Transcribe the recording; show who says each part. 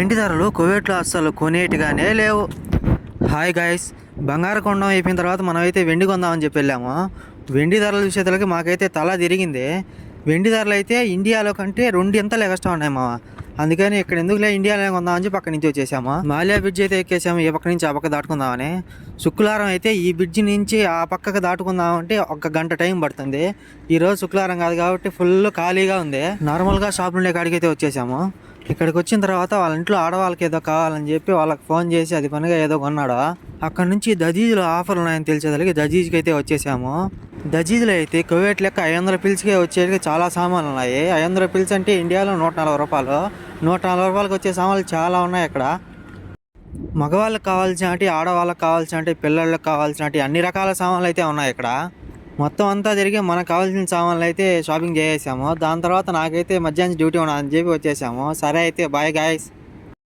Speaker 1: వెండి ధరలు కువైట్లో అస్సలు కొనేటిగానే లేవు. హాయ్ గాయస్, బంగారు కొండం అయిపోయిన తర్వాత మనమైతే వెండి కొందామని చెప్పి వెళ్ళాము. వెండి ధరల విషయాలకి మాకైతే తల తిరిగింది. వెండి ధరలు అయితే ఇండియాలో కంటే 2 ఇంతలు ఎగస్ట్రా ఉన్నాయి మావా. అందుకని ఇక్కడ ఎందుకులే ఇండియాలో కొందామని చెప్పి పక్క నుంచి వచ్చేసాము. మాల్యా బ్రిడ్జ్ అయితే ఎక్కేసాము, ఈ పక్క నుంచి ఆ పక్క దాటుకుందామని. శుక్రవారం అయితే ఈ బ్రిడ్జ్ నుంచి ఆ పక్కకు దాటుకుందామంటే 1 గంట టైం పడుతుంది. ఈరోజు శుక్రవారం కాదు కాబట్టి ఫుల్ ఖాళీగా ఉంది. నార్మల్గా షాప్ నుండి కాడికైతే వచ్చేసాము. ఇక్కడికి వచ్చిన తర్వాత వాళ్ళ ఇంట్లో ఆడవాళ్ళకి ఏదో కావాలని చెప్పి వాళ్ళకి ఫోన్ చేసి అది పనిగా ఏదో కొన్నాడు. అక్కడ నుంచి దజీజ్లో ఆఫర్లు ఉన్నాయని తెలిసేదానికి దజీజ్కి అయితే వచ్చేసాము. దజీజ్లో అయితే కువైట్ లెక్క 500 పిల్స్కే వచ్చేటికి చాలా సామాన్లు ఉన్నాయి. 500 పిల్స్ అంటే ఇండియాలో 140 రూపాయలు. 140 రూపాయలకి వచ్చే సామాన్లు చాలా ఉన్నాయి అక్కడ. మగవాళ్ళకి కావాల్సినటి, ఆడవాళ్ళకి కావాల్సినటి, పిల్లలకు కావాల్సినటి అన్ని రకాల సామాన్లు అయితే ఉన్నాయి ఇక్కడ. మొత్తం అంతా తిరిగి మనకు కావాల్సిన సామాన్లు అయితే షాపింగ్ చేసేసాము. దాని తర్వాత నాకైతే మధ్యాహ్నం డ్యూటీ ఉన్నదని చెప్పి వచ్చేసాము. సరే అయితే బాయ్ గాయస్.